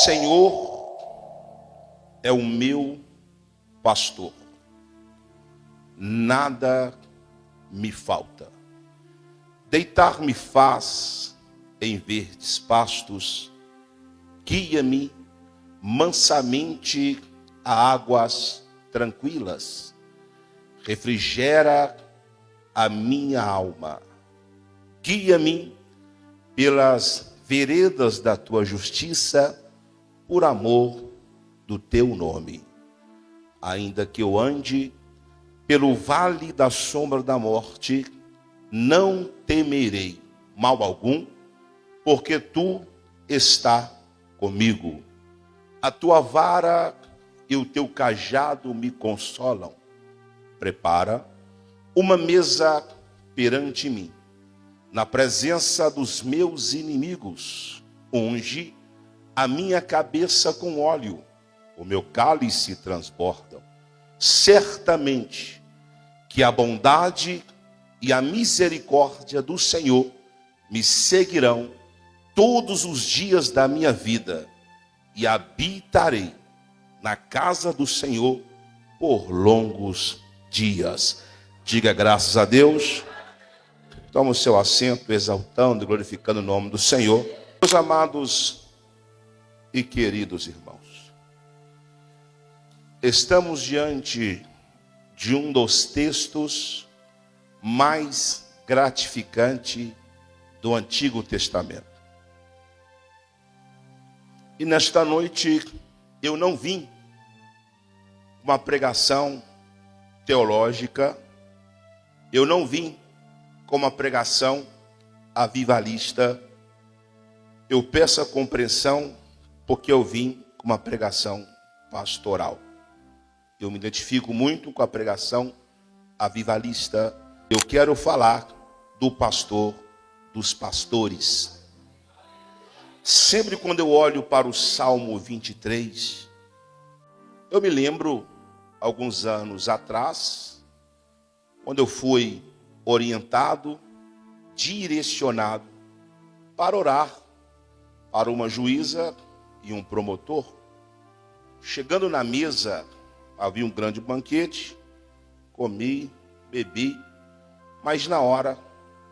Senhor é o meu pastor, nada me falta. Deitar-me faz em verdes pastos, guia-me mansamente a águas tranquilas, refrigera a minha alma, guia-me pelas veredas da tua justiça, por amor do teu nome. Ainda que eu ande pelo vale da sombra da morte, não temerei mal algum, porque tu está comigo. A tua vara e o teu cajado me consolam. Prepara uma mesa perante mim, na presença dos meus inimigos. Unge a minha cabeça com óleo, o meu cálice transborda. Certamente que a bondade e a misericórdia do Senhor me seguirão todos os dias da minha vida, e habitarei na casa do Senhor por longos dias. Diga graças a Deus. Toma o seu assento, exaltando e glorificando o nome do Senhor. Meus amados e queridos irmãos, estamos diante de um dos textos mais gratificante do Antigo Testamento. E nesta noite eu não vim uma pregação teológica, eu não vim com uma pregação avivalista. Eu peço a compreensão porque eu vim com uma pregação pastoral. Eu me identifico muito com a pregação avivalista. Eu quero falar do pastor dos pastores. Sempre quando eu olho para o Salmo 23, eu me lembro, alguns anos atrás, quando eu fui orientado, direcionado para orar para uma juíza e um promotor. Chegando na mesa, havia um grande banquete, comi, bebi, mas na hora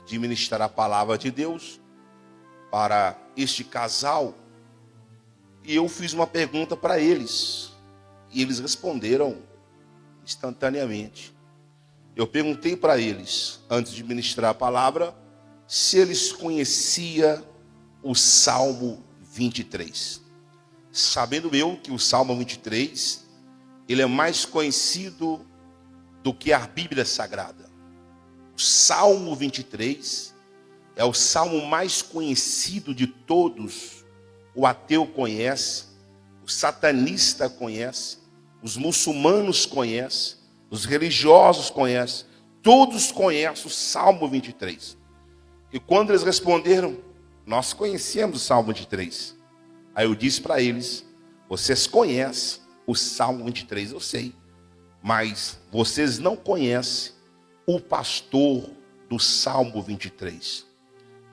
de ministrar a palavra de Deus para este casal, e eu fiz uma pergunta para eles, e eles responderam instantaneamente. Eu perguntei para eles, antes de ministrar a palavra, se eles conheciam o Salmo 23. Sabendo eu que o Salmo 23, ele é mais conhecido do que a Bíblia Sagrada. O Salmo 23 é o salmo mais conhecido de todos. O ateu conhece, o satanista conhece, os muçulmanos conhecem, os religiosos conhecem, todos conhecem o Salmo 23. E quando eles responderam, nós conhecemos o Salmo 23. Aí eu disse para eles, vocês conhecem o Salmo 23, eu sei, mas vocês não conhecem o pastor do Salmo 23.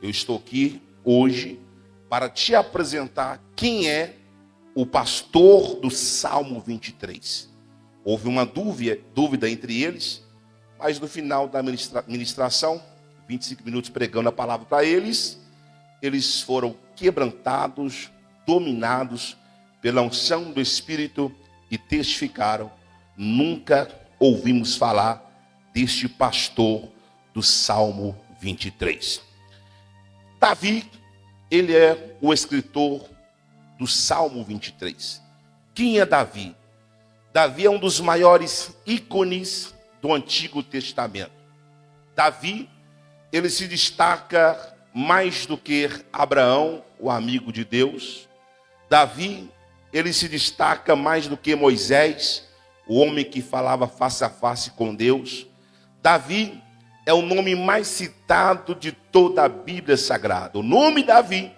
Eu estou aqui hoje para te apresentar quem é o pastor do Salmo 23. Houve uma dúvida entre eles, mas no final da ministração, 25 minutos pregando a palavra para eles, eles foram quebrantados, dominados pela unção do Espírito e testificaram: nunca ouvimos falar deste pastor do Salmo 23. Davi, ele é o escritor do Salmo 23. Quem é Davi? Davi é um dos maiores ícones do Antigo Testamento. Davi, ele se destaca mais do que Abraão, o amigo de Deus. Davi, ele se destaca mais do que Moisés, o homem que falava face a face com Deus. Davi é o nome mais citado de toda a Bíblia Sagrada. O nome Davi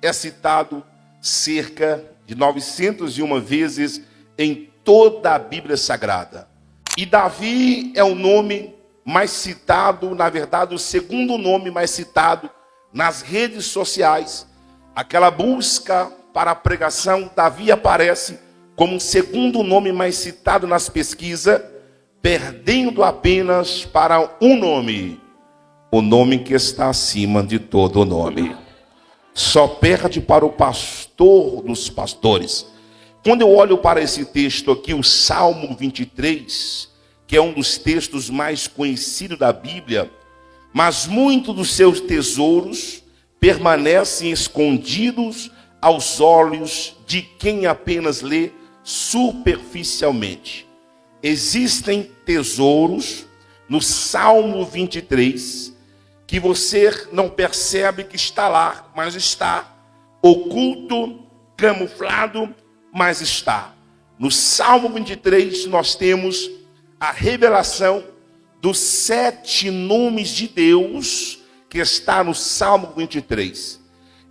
é citado cerca de 901 vezes em toda a Bíblia Sagrada. E Davi é o nome mais citado, na verdade, o segundo nome mais citado nas redes sociais. Aquela busca para a pregação, Davi aparece como um segundo nome mais citado nas pesquisas, perdendo apenas para um nome, o nome que está acima de todo nome. Só perde para o pastor dos pastores. Quando eu olho para esse texto aqui, o Salmo 23, que é um dos textos mais conhecidos da Bíblia, mas muitos dos seus tesouros permanecem escondidos aos olhos de quem apenas lê superficialmente. Existem tesouros no Salmo 23 que você não percebe que está lá, mas está oculto, camuflado, mas está. No Salmo 23 nós temos a revelação dos 7 nomes de Deus que está no Salmo 23.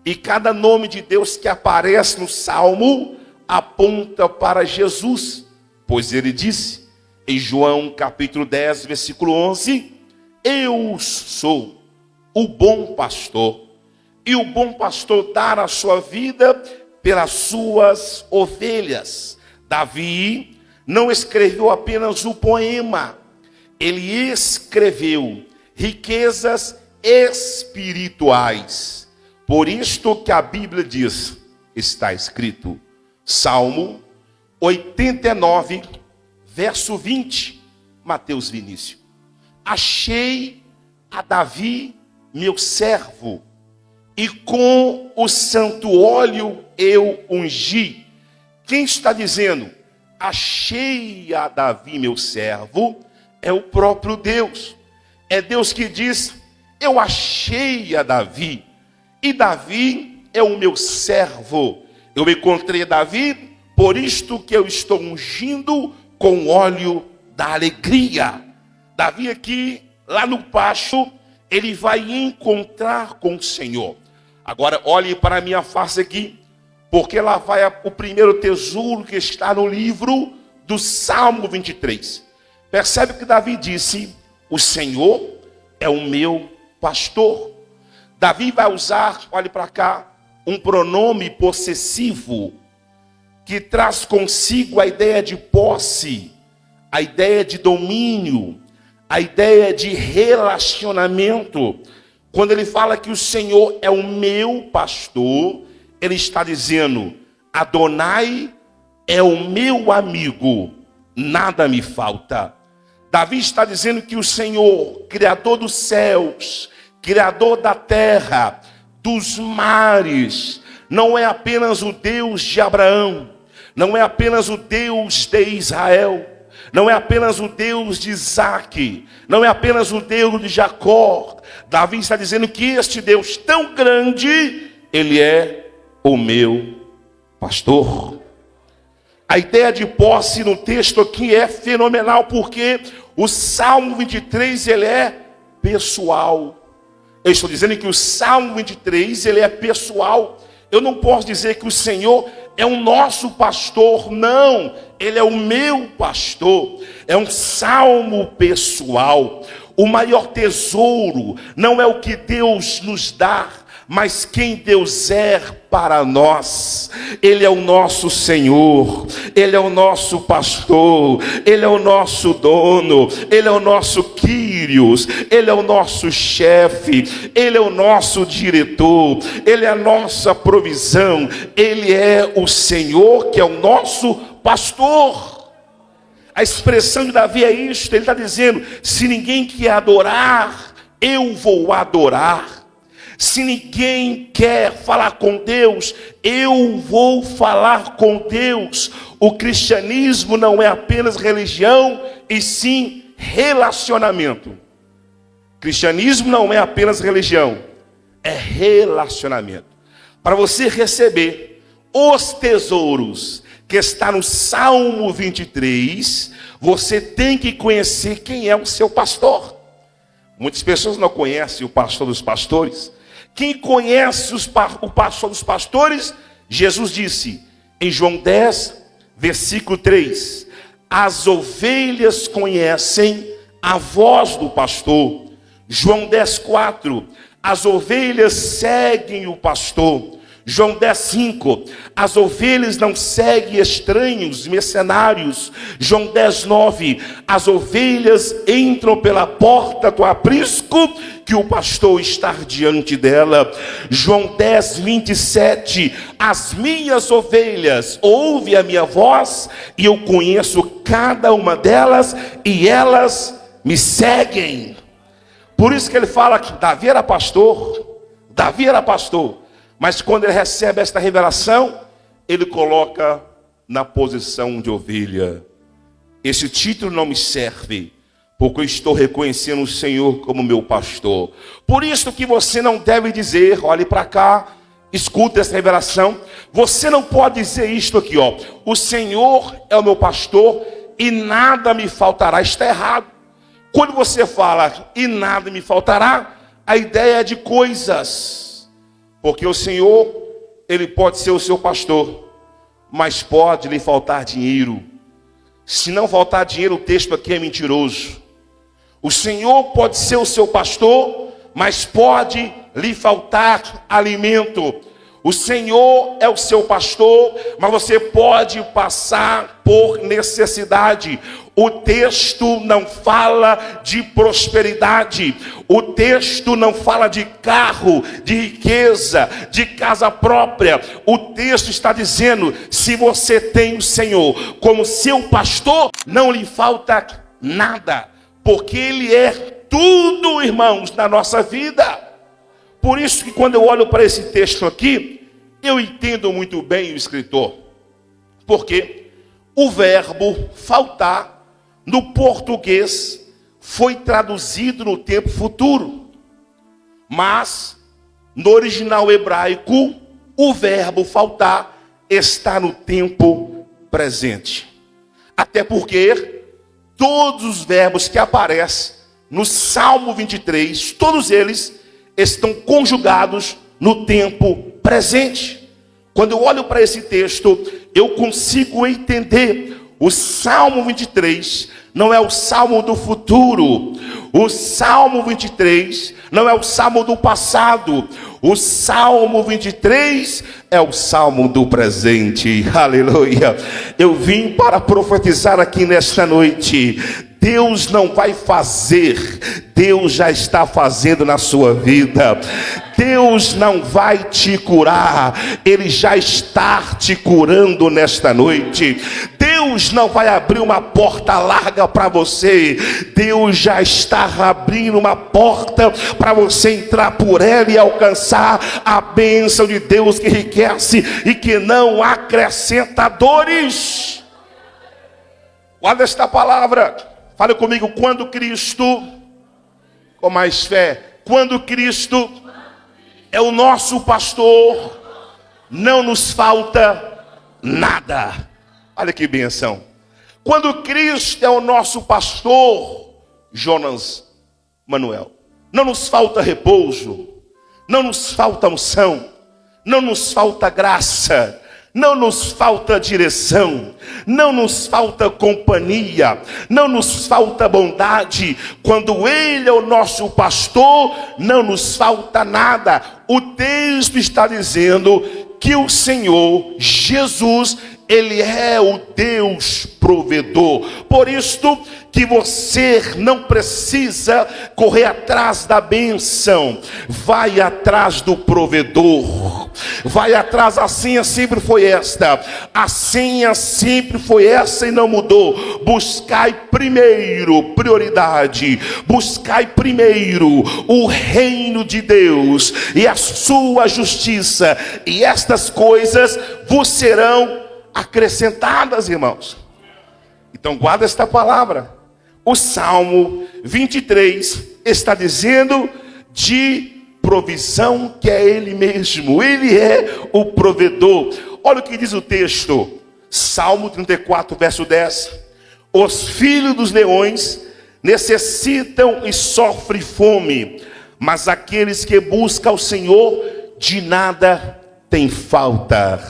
E cada nome de Deus que aparece no Salmo aponta para Jesus, pois ele disse em João capítulo 10, versículo 11, eu sou o bom pastor, e o bom pastor dá a sua vida pelas suas ovelhas. Davi não escreveu apenas o poema, ele escreveu riquezas espirituais. Por isto que a Bíblia diz, está escrito, Salmo 89, verso 20, Mateus Vinícius. Achei a Davi, meu servo, e com o santo óleo eu ungi. Quem está dizendo, achei a Davi, meu servo, é o próprio Deus. É Deus que diz, eu achei a Davi, e Davi é o meu servo. Eu encontrei Davi, por isto que eu estou ungindo com óleo da alegria. Davi aqui, lá no pasto, ele vai encontrar com o Senhor. Agora olhe para a minha face aqui, porque lá vai o primeiro tesouro que está no livro do Salmo 23. Percebe que Davi disse, o Senhor é o meu pastor. Davi vai usar, olhe para cá, um pronome possessivo, que traz consigo a ideia de posse, a ideia de domínio, a ideia de relacionamento. Quando ele fala que o Senhor é o meu pastor, ele está dizendo, Adonai é o meu amigo, nada me falta. Davi está dizendo que o Senhor, Criador dos céus, Criador da terra, dos mares, não é apenas o Deus de Abraão, não é apenas o Deus de Israel, não é apenas o Deus de Isaac, não é apenas o Deus de Jacó. Davi está dizendo que este Deus tão grande, ele é o meu pastor. A ideia de posse no texto aqui é fenomenal, porque o Salmo 23, ele é pessoal. Eu estou dizendo que o Salmo 23, ele é pessoal. Eu não posso dizer que o Senhor é o nosso pastor, não. Ele é o meu pastor. É um salmo pessoal. O maior tesouro não é o que Deus nos dá, mas quem Deus é para nós. Ele é o nosso Senhor, Ele é o nosso pastor, Ele é o nosso dono, Ele é o nosso Quírios, Ele é o nosso chefe, Ele é o nosso diretor, Ele é a nossa provisão, Ele é o Senhor que é o nosso pastor. A expressão de Davi é isto, ele está dizendo, se ninguém quer adorar, eu vou adorar. Se ninguém quer falar com Deus, eu vou falar com Deus. O cristianismo não é apenas religião, e sim relacionamento. Cristianismo não é apenas religião, é relacionamento. Para você receber os tesouros que está no Salmo 23, você tem que conhecer quem é o seu pastor. Muitas pessoas não conhecem o pastor dos pastores. Quem conhece o pastor dos pastores? Jesus disse em João 10, versículo 3, as ovelhas conhecem a voz do pastor. João 10, 4, as ovelhas seguem o pastor. João 10:5, as ovelhas não seguem estranhos, mercenários. João 10:9, as ovelhas entram pela porta do aprisco, que o pastor está diante dela. João 10:27, as minhas ovelhas ouvem a minha voz, e eu conheço cada uma delas, e elas me seguem. Por isso que ele fala que Davi era pastor, mas quando ele recebe esta revelação, ele coloca na posição de ovelha. Esse título não me serve, porque eu estou reconhecendo o Senhor como meu pastor. Por isso que você não deve dizer, olhe para cá, escuta essa revelação. Você não pode dizer isto aqui, ó: o Senhor é o meu pastor e nada me faltará. Está errado. Quando você fala e nada me faltará, a ideia é de coisas. Porque o Senhor, ele pode ser o seu pastor, mas pode lhe faltar dinheiro. Se não faltar dinheiro, o texto aqui é mentiroso. O Senhor pode ser o seu pastor, mas pode lhe faltar alimento. O Senhor é o seu pastor, mas você pode passar por necessidade. O texto não fala de prosperidade. O texto não fala de carro, de riqueza, de casa própria. O texto está dizendo: se você tem o Senhor como seu pastor, não lhe falta nada, porque Ele é tudo, irmãos, na nossa vida. Por isso que quando eu olho para esse texto aqui, eu entendo muito bem o escritor. Porque o verbo faltar, no português, foi traduzido no tempo futuro. Mas, no original hebraico, o verbo faltar está no tempo presente. Até porque todos os verbos que aparecem no Salmo 23, todos eles estão conjugados no tempo presente. Quando eu olho para esse texto, eu consigo entender. O Salmo 23 não é o Salmo do futuro. O Salmo 23 não é o Salmo do passado. O Salmo 23 é o Salmo do presente. Aleluia. Eu vim para profetizar aqui nesta noite. Deus não vai fazer, Deus já está fazendo na sua vida. Deus não vai te curar, Ele já está te curando nesta noite. Deus não vai abrir uma porta larga para você, Deus já está abrindo uma porta para você entrar por ela e alcançar a bênção de Deus que enriquece e que não acrescenta dores. Guarda esta palavra. Fale comigo: quando Cristo, com mais fé, quando Cristo é o nosso pastor, não nos falta nada. Olha que benção. Quando Cristo é o nosso pastor, Jonas Manuel, não nos falta repouso, não nos falta unção, não nos falta graça, não nos falta direção, não nos falta companhia, não nos falta bondade. Quando Ele é o nosso pastor, não nos falta nada. O texto está dizendo que o Senhor Jesus, Ele é o Deus provedor. Por isto que você não precisa correr atrás da bênção, vai atrás do provedor. Vai atrás. A senha sempre foi esta, a senha sempre foi essa e não mudou. Buscai primeiro, prioridade, buscai primeiro o reino de Deus e a sua justiça, e estas coisas vos serão acrescentadas, irmãos. Então guarda esta palavra. O Salmo 23 está dizendo de provisão, que é Ele mesmo. Ele é o provedor. Olha o que diz o texto, Salmo 34, verso 10. Os filhos dos leões necessitam e sofrem fome, mas aqueles que buscam o Senhor de nada tem falta.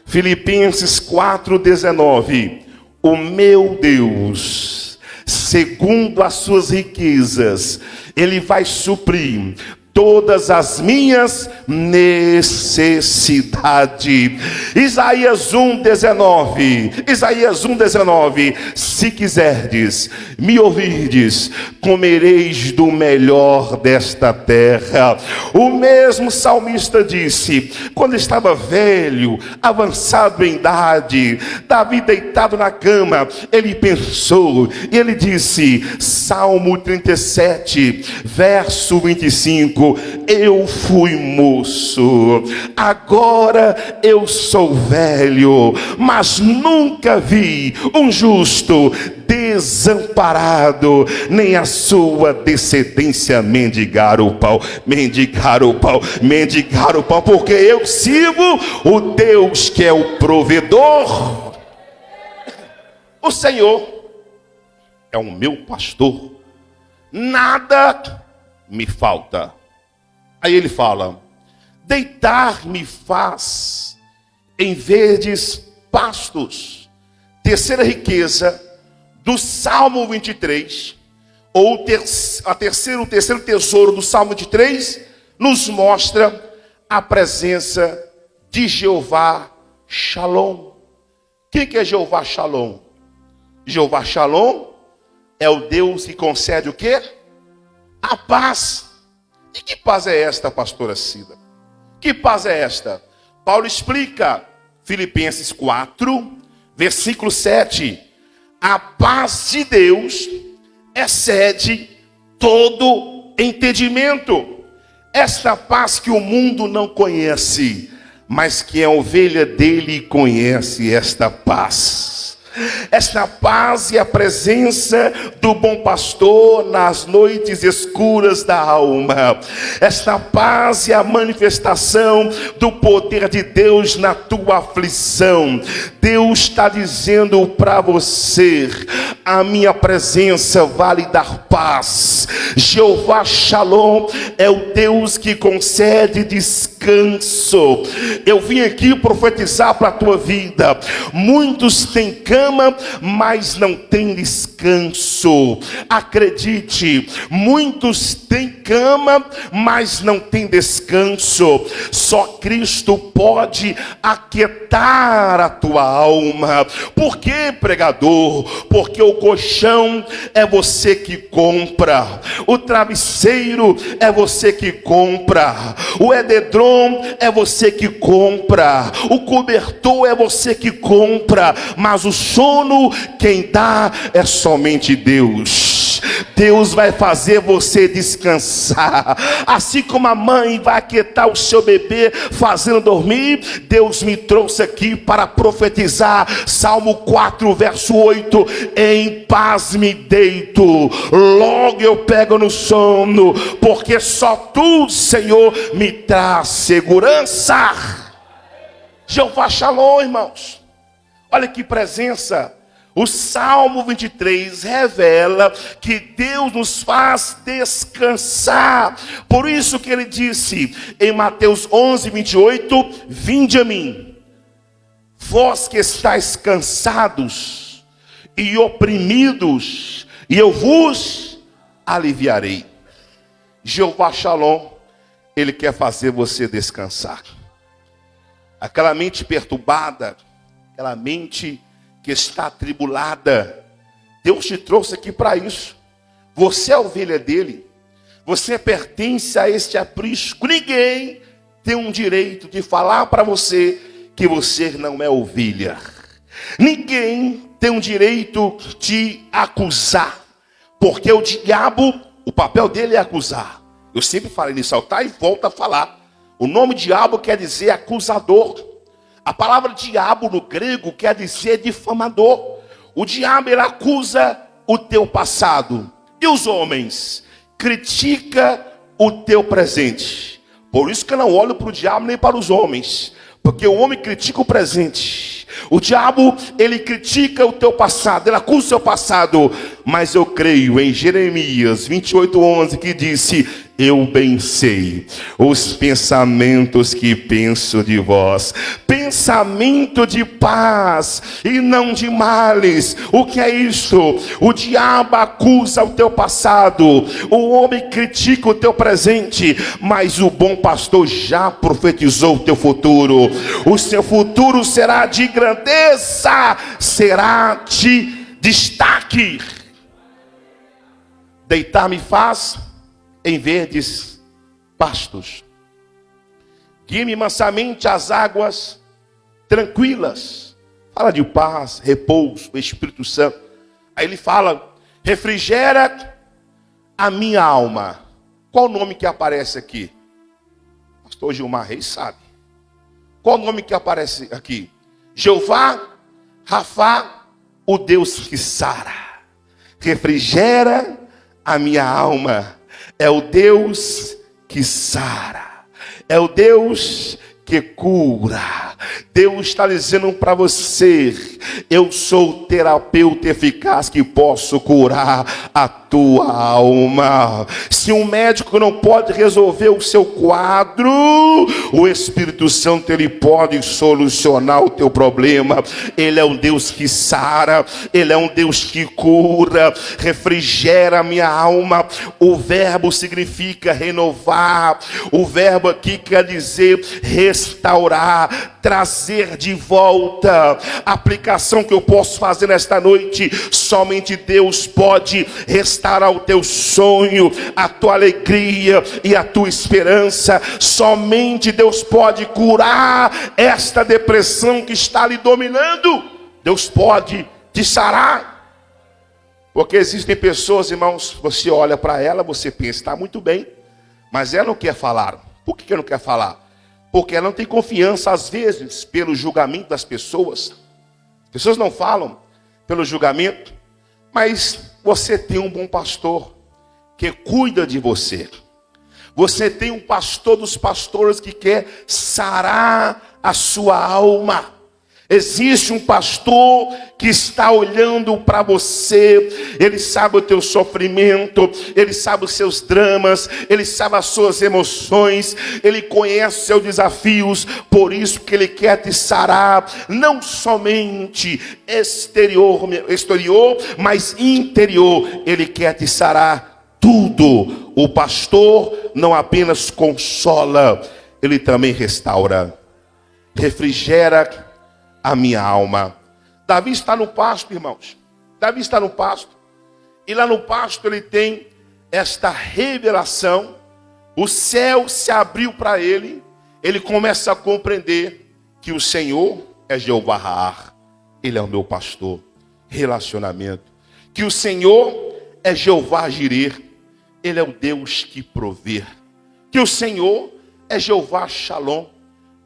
Filipenses 4:19. O meu Deus, segundo as suas riquezas, Ele vai suprir todas as minhas necessidades. Isaías 1:19. Se quiserdes me ouvirdes, comereis do melhor desta terra. O mesmo salmista disse, quando estava velho, avançado em idade, Davi deitado na cama, ele pensou, e ele disse, Salmo 37, verso 25, eu fui moço, agora eu sou velho, mas nunca vi um justo desamparado, nem a sua descendência mendigar o pão, porque eu sirvo o Deus que é o provedor. O Senhor é o meu pastor, nada me falta. Aí ele fala, deitar-me faz em verdes pastos. Terceira riqueza do Salmo 23, ou o terceiro tesouro do Salmo 23, nos mostra a presença de Jeová Shalom. Quem que é Jeová Shalom? Jeová Shalom é o Deus que concede o quê? A paz. E que paz é esta, pastora Cida? Que paz é esta? Paulo explica, Filipenses 4, versículo 7. A paz de Deus excede todo entendimento. Esta paz que o mundo não conhece, mas que a ovelha dele conhece esta paz. Esta paz e a presença do bom pastor nas noites escuras da alma. Esta paz e a manifestação do poder de Deus na tua aflição. Deus está dizendo para você, a minha presença vai lhe dar paz. Jeová Shalom é o Deus que concede descanso. Eu vim aqui profetizar para a tua vida. Muitos têm cama, mas não têm descanso. Acredite, muitos têm cama, mas não têm descanso. Só Cristo pode aquietar a tua alma. Por que, pregador? Porque o colchão é você que compra, o travesseiro é você que compra, o edredom é você que compra, o cobertor é você que compra, mas o sono quem dá é somente Deus. Deus vai fazer você descansar. Assim como a mãe vai aquietar o seu bebê fazendo dormir, Deus me trouxe aqui para profetizar. Salmo 4, verso 8. Em paz me deito, logo eu pego no sono, porque só tu, Senhor, me traz segurança. Jeová Shalom, irmãos. Olha que presença. O Salmo 23 revela que Deus nos faz descansar. Por isso que ele disse em Mateus 11, 28, vinde a mim, vós que estáis cansados e oprimidos, e eu vos aliviarei. Jeová Shalom, ele quer fazer você descansar. Aquela mente perturbada, aquela mente que está atribulada, Deus te trouxe aqui para isso. Você é a ovelha dele, você pertence a este aprisco. Ninguém tem um direito de falar para você que você não é ovelha. Ninguém tem um direito de acusar, porque o diabo, o papel dele é acusar. Eu sempre falei nisso, altar e volto a falar. O nome diabo quer dizer acusador. A palavra diabo no grego quer dizer difamador. O diabo, ele acusa o teu passado. E os homens critica o teu presente. Por isso que eu não olho para o diabo nem para os homens, porque o homem critica o presente, O diabo, ele critica o teu passado, ele acusa o seu passado, mas eu creio em Jeremias 28:11 que disse: eu bem sei os pensamentos que penso de vós, pensamento de paz e não de males. O que é isso? O diabo acusa o teu passado, o homem critica o teu presente, mas o bom pastor já profetizou o teu futuro. O seu futuro será de grandeza, será de destaque. Deitar-me faz em verdes pastos, guia-me mansamente às águas tranquilas. Fala de paz, repouso, o Espírito Santo. Aí ele fala: refrigera a minha alma. Qual o nome que aparece aqui? Pastor Gilmar Reis sabe. Qual o nome que aparece aqui? Jeová Rafá, o Deus que sara. Refrigera a minha alma. É o Deus que sara, é o Deus que cura. Deus está dizendo para você: eu sou o terapeuta eficaz que posso curar a tua alma. Se um médico não pode resolver o seu quadro, o Espírito Santo, ele pode solucionar o teu problema. Ele é um Deus que sara, ele é um Deus que cura. Refrigera a minha alma. O verbo significa renovar. O verbo aqui quer dizer restaurar, trazer de volta. A aplicação que eu posso fazer nesta noite: somente Deus pode restaurar o teu sonho, a tua alegria e a tua esperança. Somente Deus pode curar esta depressão que está lhe dominando. Deus pode te sarar. Porque existem pessoas, irmãos, você olha para ela, você pensa, está muito bem, mas ela não quer falar. Por que ela não quer falar? Porque ela não tem confiança, às vezes, pelo julgamento das pessoas. As pessoas não falam pelo julgamento, mas você tem um bom pastor que cuida de você. Você tem um pastor dos pastores que quer sarar a sua alma. Existe um pastor que está olhando para você. Ele sabe o teu sofrimento, ele sabe os seus dramas, ele sabe as suas emoções, ele conhece os seus desafios. Por isso que ele quer te sarar, não somente exterior, mas interior. Ele quer te sarar tudo. O pastor não apenas consola, ele também restaura, refrigera a minha alma. Davi está no pasto, irmãos. Davi está no pasto. E lá no pasto ele tem esta revelação. O céu se abriu para ele. Ele começa a compreender que o Senhor é Jeová Raá. Ele é o meu pastor. Relacionamento. Que o Senhor é Jeová Jirê. Ele é o Deus que provê. Que o Senhor é Jeová Shalom.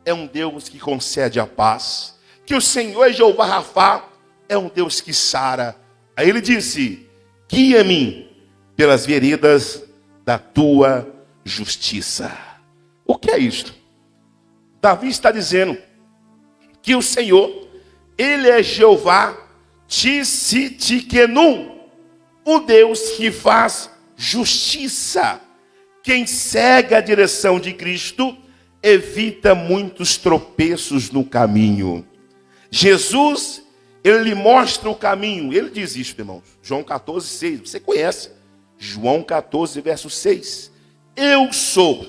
É um Deus que concede a paz. Que o Senhor é Jeová Rafá, é um Deus que sara. Aí ele disse: guia-me pelas veredas da tua justiça. O que é isto? Davi está dizendo que o Senhor, ele é Jeová Tsidkenu, o Deus que faz justiça. Quem segue a direção de Cristo evita muitos tropeços no caminho. Jesus, ele lhe mostra o caminho. Ele diz isso, irmãos. João 14:6. Você conhece. João 14, verso 6. Eu sou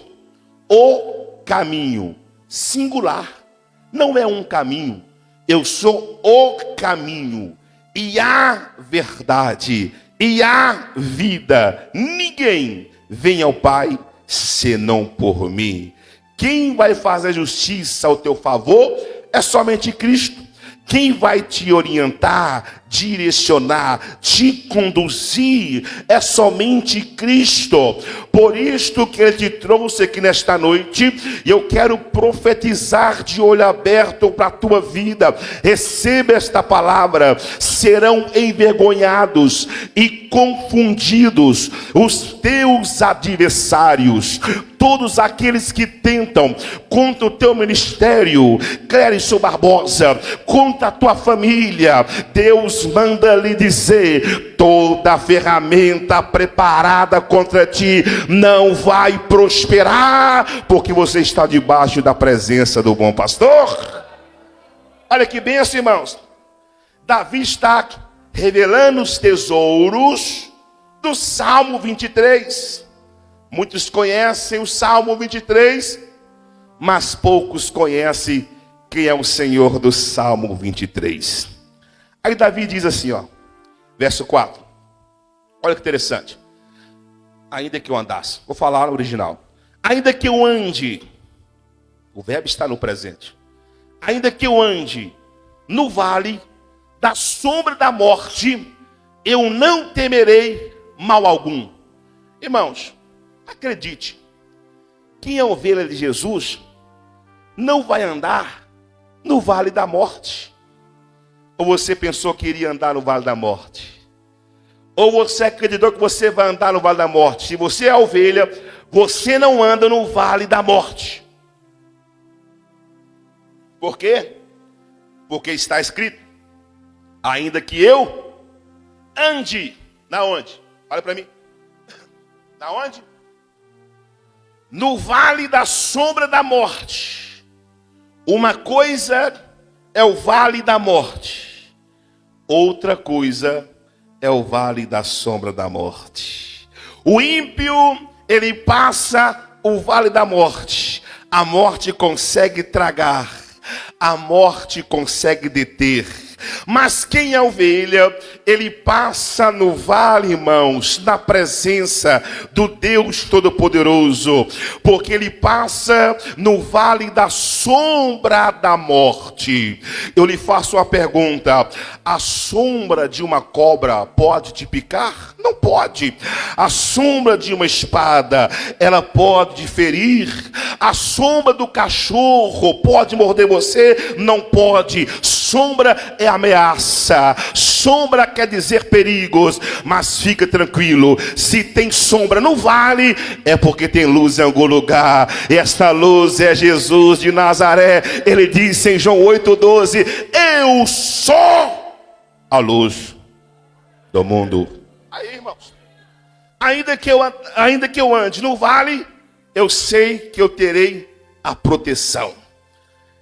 o caminho. Singular. Não é um caminho. Eu sou o caminho. E a verdade. E a vida. Ninguém vem ao Pai senão por mim. Quem vai fazer justiça ao teu favor é somente Cristo. Quem vai te orientar, direcionar, te conduzir é somente Cristo. Por isto que Ele te trouxe aqui nesta noite, e eu quero profetizar de olho aberto para a tua vida. Receba esta palavra: serão envergonhados e confundidos os teus adversários todos aqueles que tentam contra o teu ministério, Clérison Barbosa, contra a tua família, Deus manda lhe dizer: toda ferramenta preparada contra ti não vai prosperar, porque você está debaixo da presença do bom pastor. Olha que benção, irmãos. Davi está revelando os tesouros do Salmo 23. Muitos conhecem o Salmo 23, mas poucos conhecem quem é o Senhor do Salmo 23. Aí Davi diz assim, ó, verso 4. Olha que interessante. Ainda que eu andasse, vou falar no original. Ainda que eu ande, o verbo está no presente. Ainda que eu ande no vale da sombra da morte, eu não temerei mal algum. Irmãos, acredite, quem é ovelha de Jesus não vai andar no vale da morte. Ou você pensou que iria andar no vale da morte? Ou você acreditou que você vai andar no vale da morte? Se você é ovelha, você não anda no vale da morte. Por quê? Porque está escrito: ainda que eu ande, na onde? Olha para mim. Na onde? No vale da sombra da morte. Uma coisa é o vale da morte, outra coisa é o vale da sombra da morte. O ímpio, ele passa o vale da morte. A morte consegue tragar, a morte consegue deter. Mas quem é ovelha, ele passa no vale, irmãos, na presença do Deus Todo-Poderoso, porque ele passa no vale da sombra da morte. Eu lhe faço uma pergunta: a sombra de uma cobra pode te picar? Não pode. A sombra de uma espada, ela pode te ferir? A sombra do cachorro pode morder você? Não pode. Sombra é ameaça, sombra quer dizer perigos, mas fica tranquilo, se tem sombra no vale, é porque tem luz em algum lugar, e esta luz é Jesus de Nazaré. Ele disse em João 8,12: eu sou a luz do mundo. Aí, irmãos, ainda que eu ande no vale, eu sei que eu terei a proteção,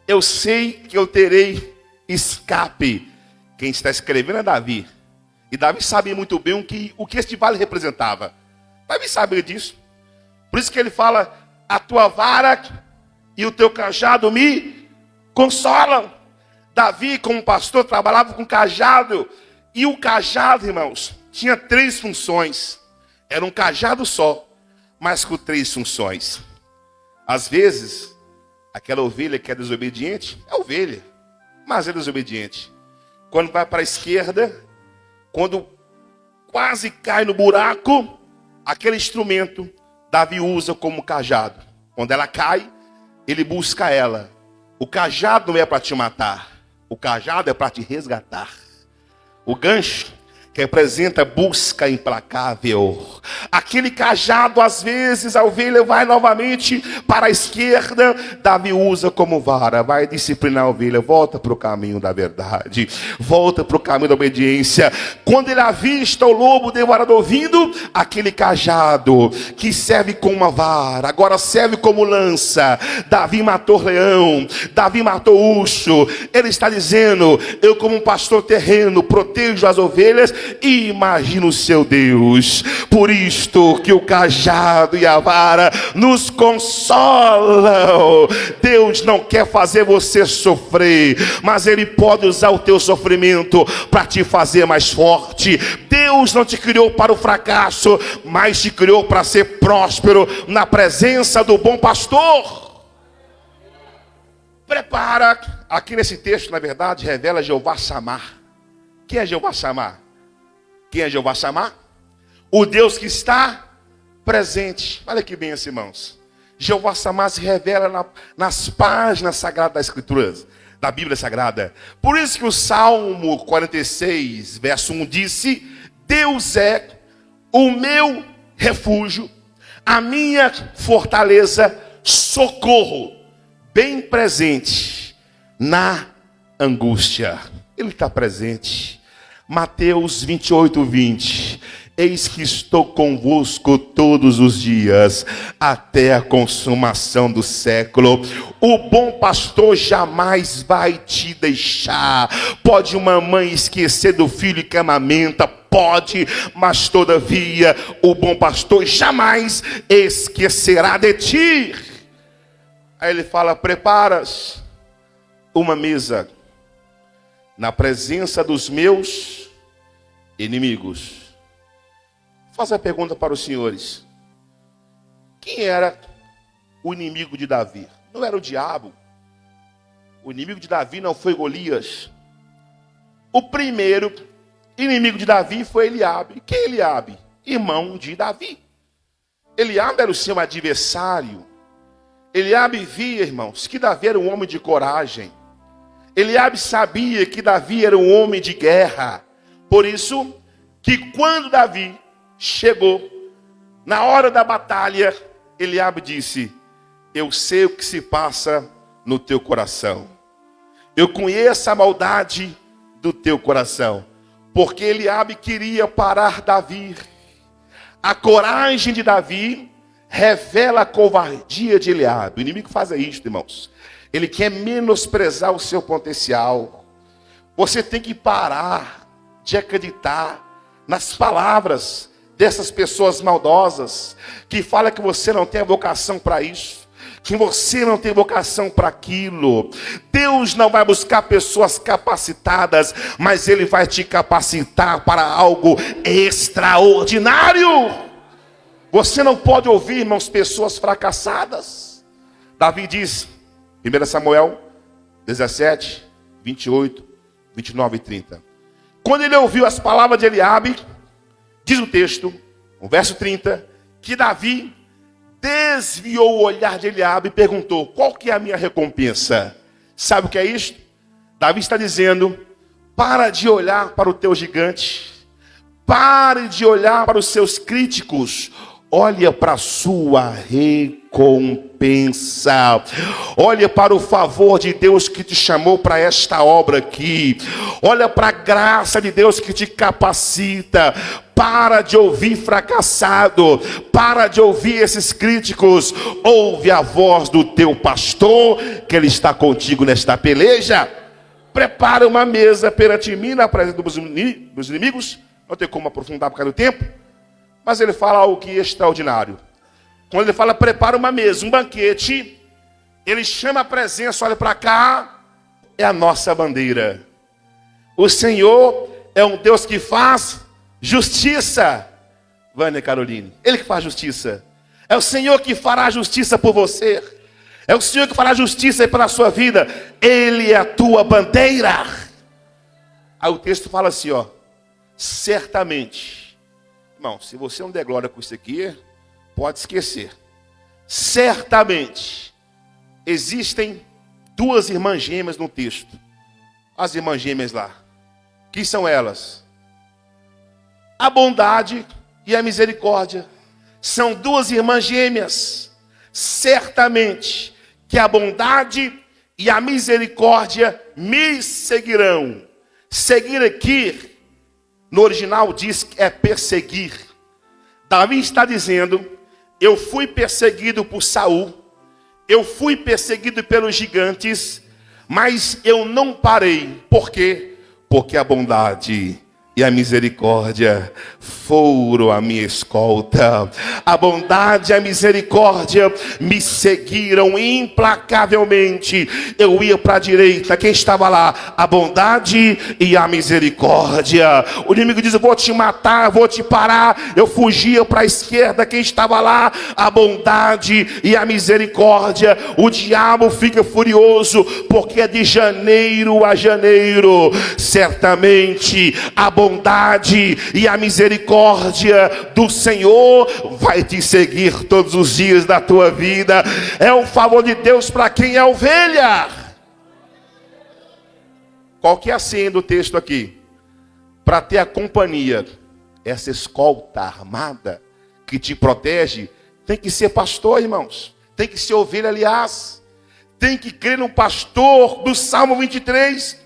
eu sei que eu terei escape. Quem está escrevendo é Davi. E Davi sabia muito bem o que este vale representava. Davi sabia disso. Por isso que ele fala: a tua vara e o teu cajado me consolam. Davi, como pastor, trabalhava com cajado. E o cajado, irmãos, tinha 3 funções. Era um cajado só, mas com 3 funções. Às vezes, aquela ovelha que é desobediente, é ovelha, mas é desobediente. Quando vai para a esquerda, quando quase cai no buraco, aquele instrumento Davi usa como cajado. Quando ela cai, ele busca ela. O cajado não é para te matar, o cajado é para te resgatar. O gancho representa busca implacável. Aquele cajado, às vezes, a ovelha vai novamente para a esquerda, Davi usa como vara, vai disciplinar a ovelha, volta para o caminho da verdade, volta para o caminho da obediência. Quando ele avista o lobo devorador vindo, aquele cajado que serve como uma vara, agora serve como lança. Davi matou leão, Davi matou urso. Ele está dizendo: eu, como um pastor terreno, protejo as ovelhas e imagino o seu Deus. Por isto que o cajado e a vara nos consolam. Deus não quer fazer você sofrer, mas Ele pode usar o teu sofrimento para te fazer mais forte. Deus não te criou para o fracasso, mas te criou para ser próspero na presença do bom pastor. Prepara. Aqui nesse texto, na verdade, revela Jeová Samar. Quem é Jeová Samar? Quem é Jeová Samar? O Deus que está presente. Olha que bem, irmãos. Jeová Samar se revela nas páginas sagradas das Escrituras, da Bíblia Sagrada. Por isso que o Salmo 46, verso 1 disse: Deus é o meu refúgio, a minha fortaleza, socorro, bem presente na angústia. Ele está presente. Mateus 28, 20. Eis que estou convosco todos os dias, até a consumação do século. O bom pastor jamais vai te deixar. Pode uma mãe esquecer do filho que amamenta, pode, mas todavia o bom pastor jamais esquecerá de ti. Aí ele fala: preparas uma mesa na presença dos meus inimigos. Faço a pergunta para os senhores: quem era o inimigo de Davi? Não era o diabo. O inimigo de Davi não foi Golias. O primeiro inimigo de Davi foi Eliabe. Quem é Eliabe? Irmão de Davi. Eliabe era o seu adversário. Eliabe via, irmãos, que Davi era um homem de coragem. Eliabe sabia que Davi era um homem de guerra. Por isso que quando Davi chegou na hora da batalha, Eliabe disse: eu sei o que se passa no teu coração. Eu conheço a maldade do teu coração. Porque Eliabe queria parar Davi. A coragem de Davi revela a covardia de Eliabe. O inimigo faz isso, irmãos. Ele quer menosprezar o seu potencial. Você tem que parar de acreditar nas palavras dessas pessoas maldosas, que falam que você não tem vocação para isso, que você não tem vocação para aquilo. Deus não vai buscar pessoas capacitadas, mas Ele vai te capacitar para algo extraordinário. Você não pode ouvir, irmãos, pessoas fracassadas. Davi diz, 1 Samuel 17, 28, 29 e 30. Quando ele ouviu as palavras de Eliabe, diz o texto, no verso 30, que Davi desviou o olhar de Eliabe e perguntou: qual que é a minha recompensa? Sabe o que é isto? Davi está dizendo: para de olhar para o teu gigante, pare de olhar para os seus críticos, olha para a sua recompensa. Olha para o favor de Deus que te chamou para esta obra aqui. Olha para a graça de Deus que te capacita. Para de ouvir fracassado. Para de ouvir esses críticos. Ouve a voz do teu pastor, que ele está contigo nesta peleja. Prepara uma mesa perante mim na presença dos inimigos. Não tem como aprofundar por causa do tempo. Mas ele fala algo que é extraordinário. Quando ele fala prepara uma mesa, um banquete, ele chama a presença, olha para cá, é a nossa bandeira. O Senhor é um Deus que faz justiça. Vânia Caroline, Ele que faz justiça. É o Senhor que fará justiça por você. É o Senhor que fará justiça pela sua vida. Ele é a tua bandeira. Aí o texto fala assim, ó: certamente. Irmão, se você não der glória com isso aqui, pode esquecer. Certamente existem duas irmãs gêmeas no texto. As irmãs gêmeas lá. Quem são elas? A bondade e a misericórdia. São duas irmãs gêmeas. Certamente que a bondade e a misericórdia me seguirão. Seguir aqui, no original diz que é perseguir. Davi está dizendo: eu fui perseguido por Saul, eu fui perseguido pelos gigantes, mas eu não parei. Por quê? Porque a bondade e a misericórdia foram a minha escolta. A bondade e a misericórdia me seguiram implacavelmente. Eu ia para a direita, quem estava lá? A bondade e a misericórdia. O inimigo diz: eu vou te matar, eu vou te parar. Eu fugia para a esquerda, quem estava lá? A bondade e a misericórdia. O diabo fica furioso, porque é de janeiro a janeiro. Certamente a bondade e a misericórdia do Senhor vai te seguir todos os dias da tua vida. É o favor de Deus para quem é ovelha. Qual que é a senha do texto aqui? Para ter a companhia, essa escolta armada que te protege, tem que ser pastor, irmãos. Tem que ser ovelha, aliás. Tem que crer no pastor do Salmo 23.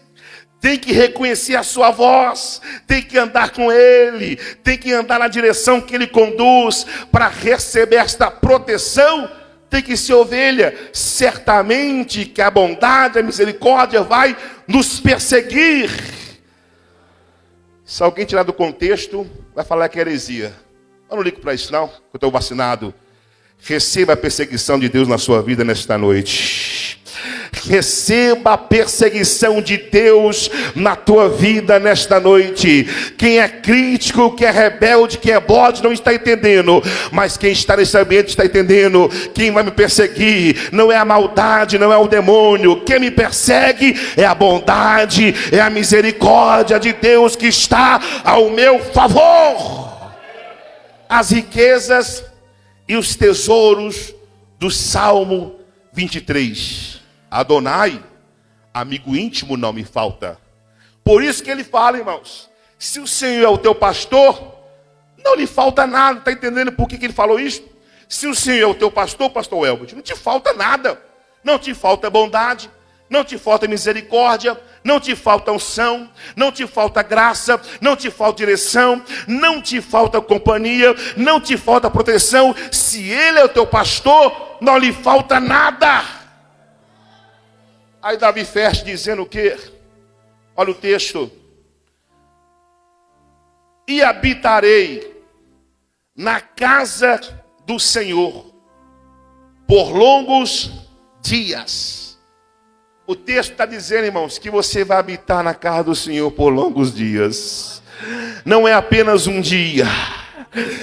Tem que reconhecer a sua voz. Tem que andar com ele. Tem que andar na direção que ele conduz para receber esta proteção. Tem que ser ovelha. Certamente que a bondade, a misericórdia vai nos perseguir. Se alguém tirar do contexto, vai falar que é heresia. Eu não ligo para isso não, que eu estou vacinado. Receba a perseguição de Deus na sua vida nesta noite. Receba a perseguição de Deus na tua vida nesta noite. Quem é crítico, quem é rebelde, quem é bode, não está entendendo. Mas quem está nesse ambiente está entendendo. Quem vai me perseguir não é a maldade, não é o demônio. Quem me persegue é a bondade, é a misericórdia de Deus que está ao meu favor. As riquezas e os tesouros do Salmo 23. Adonai, amigo íntimo, não me falta. Por isso que ele fala, irmãos, se o Senhor é o teu pastor, não lhe falta nada. Está entendendo por que ele falou isso? Se o Senhor é o teu pastor, pastor Elbert, não te falta nada. Não te falta bondade, não te falta misericórdia, não te falta unção, não te falta graça, não te falta direção, não te falta companhia, não te falta proteção. Se ele é o teu pastor, não lhe falta nada. Aí Davi fecha dizendo o quê? Olha o texto. E habitarei na casa do Senhor por longos dias. O texto está dizendo, irmãos, que você vai habitar na casa do Senhor por longos dias. Não é apenas um dia,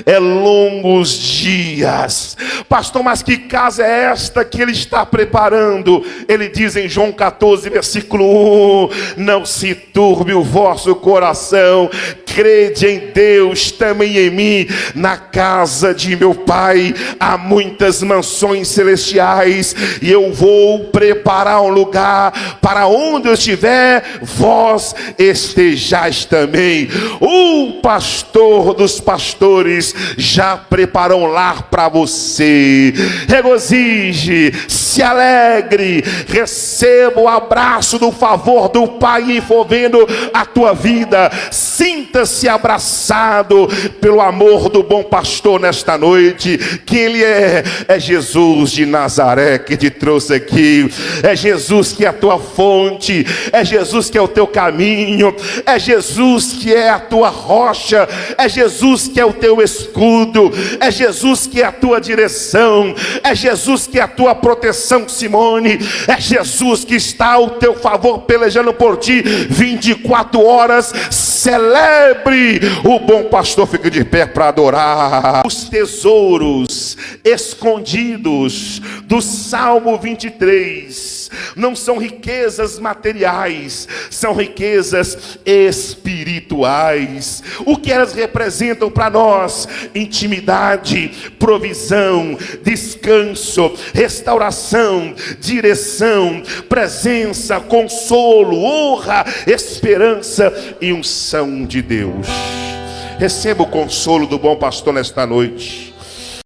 é longos dias. Pastor, mas que casa é esta que ele está preparando? Ele diz em João 14, versículo 1: não se turbe o vosso coração, crede em Deus, também em mim. Na casa de meu pai há muitas mansões celestiais, e eu vou preparar um lugar para onde eu estiver, vós estejais também. O pastor dos pastores já preparou um lar para você. Regozije, se alegre, receba o abraço do favor do Pai envolvendo a tua vida. Sinta-se abraçado pelo amor do bom pastor nesta noite. Quem ele é Jesus de Nazaré que te trouxe aqui. É Jesus que é a tua fonte, é Jesus que é o teu caminho, é Jesus que é a tua rocha, é Jesus que é o teu escudo, é Jesus que é a tua direção, é Jesus que é a tua proteção, Simone, é Jesus que está ao teu favor pelejando por ti 24 horas. Celebre o bom pastor, fica de pé para adorar. Os tesouros escondidos do Salmo 23 não são riquezas materiais, são riquezas espirituais. O que elas representam para nós? Intimidade, provisão, descanso, restauração, direção, presença, consolo, honra, esperança e unção de Deus. Receba o consolo do bom pastor nesta noite.